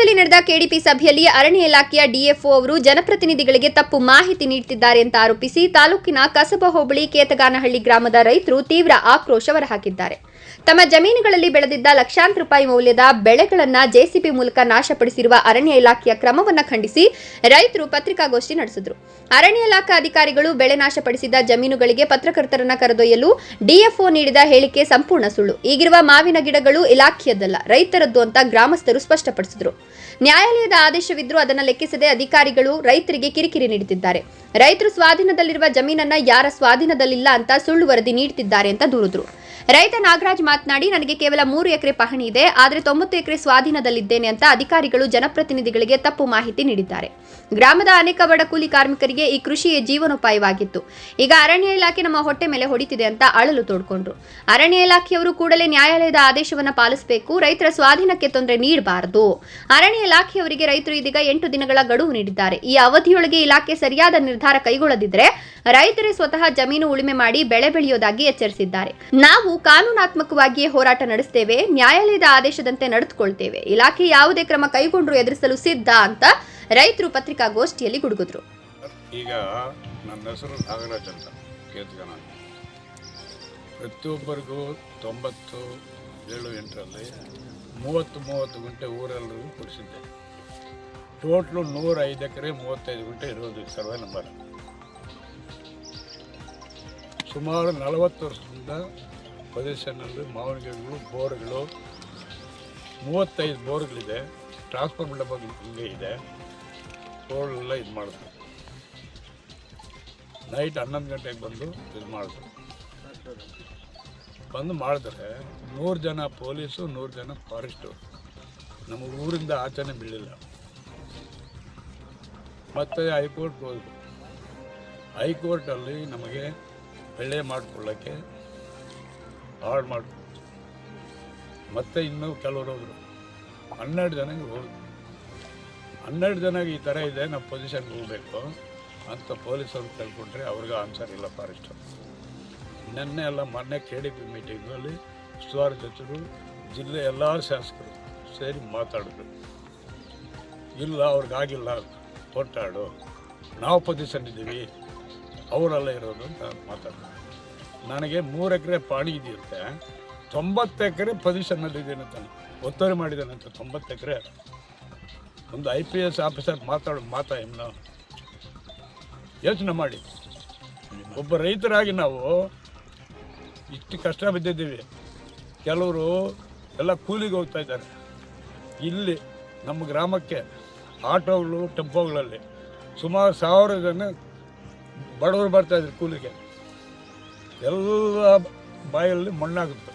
ನಗರದಲ್ಲಿ ನಡೆದ ಕೆಡಿಪಿ ಸಭೆಯಲ್ಲಿ ಅರಣ್ಯ ಇಲಾಖೆಯ ಡಿಎಫ್ಒ ಅವರು ಜನಪ್ರತಿನಿಧಿಗಳಿಗೆ ತಪ್ಪು ಮಾಹಿತಿ ನೀಡುತ್ತಿದ್ದಾರೆ ಅಂತ ಆರೋಪಿಸಿ ತಾಲೂಕಿನ ಕಸಬಾ ಹೋಬಳಿ ಕೇತಗಾನಹಳ್ಳಿ ಗ್ರಾಮದ ರೈತರು ತೀವ್ರ ಆಕ್ರೋಶ ಹೊರಹಾಕಿದ್ದಾರೆ. ತಮ್ಮ ಜಮೀನುಗಳಲ್ಲಿ ಬೆಳೆದಿದ್ದ ಲಕ್ಷಾಂತರ ರೂಪಾಯಿ ಮೌಲ್ಯದ ಬೆಳೆಗಳನ್ನು ಜೆಸಿಬಿ ಮೂಲಕ ನಾಶಪಡಿಸಿರುವ ಅರಣ್ಯ ಇಲಾಖೆಯ ಕ್ರಮವನ್ನು ಖಂಡಿಸಿ ರೈತರು ಪತ್ರಿಕಾಗೋಷ್ಠಿ ನಡೆಸಿದರು. ಅರಣ್ಯ ಇಲಾಖಾ ಅಧಿಕಾರಿಗಳು ಬೆಳೆ ನಾಶಪಡಿಸಿದ ಜಮೀನುಗಳಿಗೆ ಪತ್ರಕರ್ತರನ್ನ ಕರೆದೊಯ್ಯಲು ಡಿಎಫ್ಒ ನೀಡಿದ ಹೇಳಿಕೆ ಸಂಪೂರ್ಣ ಸುಳ್ಳು. ಈಗಿರುವ ಮಾವಿನ ಗಿಡಗಳು ಇಲಾಖೆಯದ್ದಲ್ಲ, ರೈತರದ್ದು ಅಂತ ಗ್ರಾಮಸ್ಥರು ಸ್ಪಷ್ಟಪಡಿಸಿದರು. ನ್ಯಾಯಾಲಯದ ಆದೇಶವಿದ್ರೂ ಅದನ್ನು ಲೆಕ್ಕಿಸದೆ ಅಧಿಕಾರಿಗಳು ರೈತರಿಗೆ ಕಿರಿಕಿರಿ ನೀಡುತ್ತಿದ್ದಾರೆ. ರೈತರು ಸ್ವಾಧೀನದಲ್ಲಿರುವ ಜಮೀನನ್ನ ಯಾರ ಸ್ವಾಧೀನದಲ್ಲಿಲ್ಲ ಅಂತ ಸುಳ್ಳು ವರದಿ ನೀಡುತ್ತಿದ್ದಾರೆ ಅಂತ ದೂರಿದ್ರು. ರೈತ ನಾಗರಾಜ್ ಮಾತನಾಡಿ, ನನಗೆ ಕೇವಲ 3 ಎಕರೆ ಪಹಣಿ ಇದೆ, ಆದರೆ 90 ಎಕರೆ ಸ್ವಾಧೀನದಲ್ಲಿದ್ದೇನೆ ಅಂತ ಅಧಿಕಾರಿಗಳು ಜನಪ್ರತಿನಿಧಿಗಳಿಗೆ ತಪ್ಪು ಮಾಹಿತಿ ನೀಡಿದ್ದಾರೆ. ಗ್ರಾಮದ ಅನೇಕ ಬಡ ಕೂಲಿ ಕಾರ್ಮಿಕರಿಗೆ ಈ ಕೃಷಿಯೇ ಜೀವನೋಪಾಯವಾಗಿತ್ತು. ಈಗ ಅರಣ್ಯ ಇಲಾಖೆ ನಮ್ಮ ಹೊಟ್ಟೆ ಮೇಲೆ ಹೊಡಿತಿದೆ ಅಂತ ಅಳಲು ತೋಡ್ಕೊಂಡ್ರು. ಅರಣ್ಯ ಇಲಾಖೆಯವರು ಕೂಡಲೇ ನ್ಯಾಯಾಲಯದ ಆದೇಶವನ್ನು ಪಾಲಿಸಬೇಕು, ರೈತರ ಸ್ವಾಧೀನಕ್ಕೆ ತೊಂದರೆ ನೀಡಬಾರದು. ಅರಣ್ಯ ಇಲಾಖೆಯವರಿಗೆ ರೈತರು ಇದೀಗ 8 ದಿನಗಳ ಗಡುವು ನೀಡಿದ್ದಾರೆ. ಈ ಅವಧಿಯೊಳಗೆ ಇಲಾಖೆ ಸರಿಯಾದ ನಿರ್ಧಾರ ಕೈಗೊಳ್ಳದಿದ್ದರೆ ರೈತರೇ ಸ್ವತಃ ಜಮೀನು ಉಳುಮೆ ಮಾಡಿ ಬೆಳೆ ಬೆಳೆಯೋದಾಗಿ ಎಚ್ಚರಿಸಿದ್ದಾರೆ. ನಾವು ಕಾನೂನಾತ್ಮಕವಾಗಿಯೇ ಹೋರಾಟ ನಡೆಸುತ್ತೇವೆ, ನ್ಯಾಯಾಲಯದ ಆದೇಶದಂತೆ ನಡೆದುಕೊಳ್ತೇವೆ. ಇಲಾಖೆ ಯಾವುದೇ ಕ್ರಮ ಕೈಗೊಂಡ್ರು ಎದುರಿಸಲು ಸಿದ್ಧ ಅಂತ ರೈತರು ಪತ್ರಿಕಾಗೋಷ್ಠಿಯಲ್ಲಿ ಗುಡುಗಿದ್ರು. ಈಗ ನನ್ನ ಹೆಸರು ನಾಗರಾಜ್ ಅಂತ ಕೇತಗಾನ. ಪ್ರತಿಯೊಬ್ಬರಿಗೂ 90, 7, 8ರಲ್ಲಿ 30 ಗುಂಟೆ ಊರೆಲ್ಲರಿಗೂ ಕೊಡಿಸಿದ್ದೆ. ಟೋಟ್ಲು 105 ಎಕರೆ 35 ಗುಂಟೆ ಇರೋದು ಸರ್ವೆ ನಂಬರ್. ಸುಮಾರು 40 ವರ್ಷದಿಂದ ಪೊಸಿಷನ್ನಲ್ಲಿ ಮಾವಿನ ಗಿಡಗಳು, ಬೋರ್ಗಳು 35 ಬೋರ್ಗಳಿದೆ. ಟ್ರಾನ್ಸ್ಫಾರ್ಮರ್ ಡಬ್ಬ ಹಿಂಗೆ ಇದೆ. ರೋಡೆಲ್ಲ ಇದು ಮಾಡಿದ್ರು. ನೈಟ್ 11 ಗಂಟೆಗೆ ಬಂದು ಇದು ಮಾಡಿದ್ರು. ಬಂದು ಮಾಡಿದ್ರೆ 100 ಜನ ಪೊಲೀಸು, 100 ಜನ ಫಾರೆಸ್ಟು ನಮ್ಮ ಊರಿಂದ ಆಚೆನೇ ಬೀಳಿಲ್ಲ. ಮತ್ತು ಹೈಕೋರ್ಟ್ಗೆ ಹೋದ್ರು. ಹೈಕೋರ್ಟಲ್ಲಿ ನಮಗೆ ಬೆಳೆ ಮಾಡಿಕೊಳ್ಳೋಕ್ಕೆ ಹಾಳು ಮಾಡಿ ಮತ್ತೆ ಇನ್ನೂ ಕೆಲವರು ಹೋದರು. 12 ಜನಕ್ಕೆ ಹೋದ್ರು. 12 ಜನಕ್ಕೆ ಈ ಥರ ಇದೆ, ನಾವು ಪೊಸಿಷನ್ಗೆ ಹೋಗಬೇಕು ಅಂತ ಪೊಲೀಸವ್ರು ಕೇಳ್ಕೊಂಡ್ರೆ ಅವ್ರಿಗೆ ಆನ್ಸರ್ ಇಲ್ಲ. ಫಾರೆಸ್ಟು ನೆನ್ನೆ ಎಲ್ಲ ಮೊನ್ನೆ ಕೆಡಿಪಿ ಮೀಟಿಂಗಲ್ಲಿ ಉಸ್ತುವಾರಿ ಸಚಿವರು, ಜಿಲ್ಲೆ ಎಲ್ಲ ಶಾಸಕರು ಸೇರಿ ಮಾತಾಡಿದ್ರು. ಇಲ್ಲ ಅವ್ರಿಗಾಗಿಲ್ಲ, ಕೊಟ್ಟಾಡು, ನಾವು ಪೊಸಿಷನ್ ಇದ್ದೀವಿ, ಅವರೆಲ್ಲ ಇರೋದು ಅಂತ ಮಾತಾಡಿದ್ರು. ನನಗೆ 3 ಎಕರೆ ಪಾಣಿ ಇದೆಯಂತೆ, 90 ಎಕರೆ ಪೊಸಿಷನ್ನಲ್ಲಿದ್ದೇನೆ ತಾನೆ, ಒತ್ತುವರಿ ಮಾಡಿದ್ದಾನೆ ಅಂತ. 90 ಎಕರೆ ಒಂದು IPS ಆಫೀಸರ್ ಮಾತಾ ಇನ್ನು ಯೋಚನೆ ಮಾಡಿ. ಒಬ್ಬ ರೈತರಾಗಿ ನಾವು ಇಷ್ಟು ಕಷ್ಟ ಬಿದ್ದಿದ್ದೀವಿ. ಕೆಲವರು ಎಲ್ಲ ಕೂಲಿಗೆ ಹೋಗ್ತಾ ಇದ್ದಾರೆ. ಇಲ್ಲಿ ನಮ್ಮ ಗ್ರಾಮಕ್ಕೆ ಆಟೋಗಳು, ಟೆಂಪೋಗಳಲ್ಲಿ ಸುಮಾರು 1000 ಜನ ಬಡವರು ಬರ್ತಾಯಿದ್ರು ಕೂಲಿಗೆ. ಎಲ್ಲ ಬಾಯಲ್ಲಿ ಮಣ್ಣಾಗುತ್ತೆ.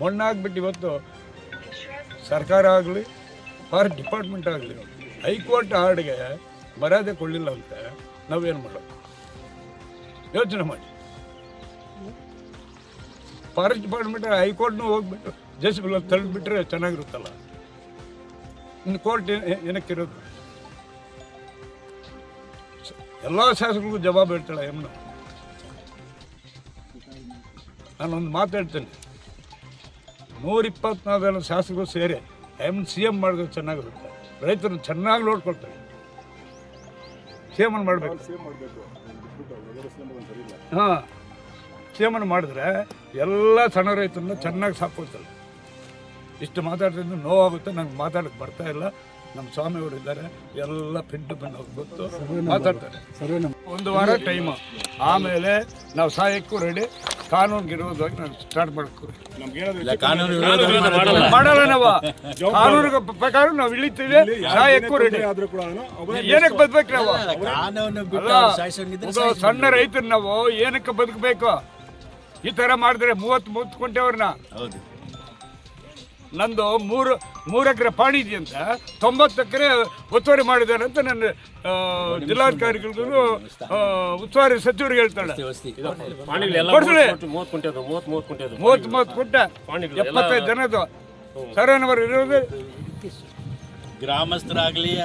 ಮಣ್ಣಾಗ್ಬಿಟ್ಟು ಇವತ್ತು ಸರ್ಕಾರ ಆಗಲಿ, ಫಾರೆಸ್ಟ್ ಡಿಪಾರ್ಟ್ಮೆಂಟ್ ಆಗಲಿ, ಹೈಕೋರ್ಟ್ ಆರ್ಡ್ಗೆ ಮರ್ಯಾದೆ ಕೊಡಲಿಲ್ಲ ಅಂತ ನಾವೇನು ಮಾಡೋದು? ಯೋಚನೆ ಮಾಡಿ. ಫಾರೆಸ್ಟ್ ಡಿಪಾರ್ಟ್ಮೆಂಟ್ ಹೈಕೋರ್ಟ್ನೂ ಹೋಗ್ಬಿಟ್ಟು ಜೆಸಿಬಿ ತಳ್ಳಿಬಿಟ್ರೆ ಚೆನ್ನಾಗಿರುತ್ತಲ್ಲ. ಇನ್ನು ಕೋರ್ಟ್ ಏನಕ್ಕಿರೋದು? ಎಲ್ಲ ಶಾಸಕರಿಗೂ ಜವಾಬು ಹೇಳ್ತಾಳೆ ಎಮ್ನ. ನಾನೊಂದು ಮಾತಾಡ್ತೇನೆ, 124 ಜನ ಶಾಸಕರು ಸೇರಿ CM ಮಾಡಿದ್ರೆ ಚೆನ್ನಾಗಿರುತ್ತೆ. ರೈತರನ್ನು ಚೆನ್ನಾಗಿ ನೋಡ್ಕೊಳ್ತಾರೆ. CM ಮಾಡಬೇಕು. ಹಾಂ, CM ಮಾಡಿದ್ರೆ ಎಲ್ಲ ಸಣ್ಣ ರೈತರನ್ನ ಚೆನ್ನಾಗಿ ಸಾಕೊಳ್ತಾರೆ. ಇಷ್ಟು ಮಾತಾಡ್ತಿದ್ದು ನೋವಾಗುತ್ತೆ. ನಂಗೆ ಮಾತಾಡೋಕ್ಕೆ ಬರ್ತಾ ಇಲ್ಲ. ನಮ್ಮ ಸ್ವಾಮಿಯವರು ಇದ್ದಾರೆ, ಎಲ್ಲ ಪಿಂಟು ಗೊತ್ತು, ಮಾತಾಡ್ತಾರೆ. 1 ವಾರ ಟೈಮು, ಆಮೇಲೆ ನಾವು ಸಾಯಕ್ಕೂ ರೆಡಿ. ಕಾನೂನಿಗಿರೋದಾಗಿ ನಾವು ಸ್ಟಾರ್ಟ್ ಮಾಡಬೇಕು. ಮಾಡಲ್ಲ ನಾವು. ಕಾನೂನು ಪ್ರಕಾರ ನಾವು ಇಳಿತೀವಿ, ಸಾಯಕ್ಕೂ ರೆಡಿ. ಏನಕ್ಕೆ ಬದುಕಬೇಕು ನಾವು? ಸಣ್ಣ ರೈತರು ನಾವು ಏನಕ್ಕೆ ಬದುಕಬೇಕು? ಈ ಥರ ಮಾಡಿದ್ರೆ 30 ಗುಂಟೆಯವ್ರನ್ನ. ನಂದು 3 ಎಕರೆ ಪಾಣಿ ಇದೆಯಂತ, 90 ಎಕರೆ ಒತ್ತುವರಿ ಮಾಡಿದ್ದಾರೆ ಅಂತ ನನ್ನ ಜಿಲ್ಲಾಧಿಕಾರಿಗಳಿಗೂ ಉಸ್ತುವಾರಿ ಸಚಿವರಿಗೆ ಹೇಳ್ತಾಳೆ. 30 ಗುಂಟೆ 75 ಜನದ್ದು ಸರ್ವೆ ನಂಬರ್ ಇರೋದು. ಗ್ರಾಮಸ್ಥರಾಗಲಿ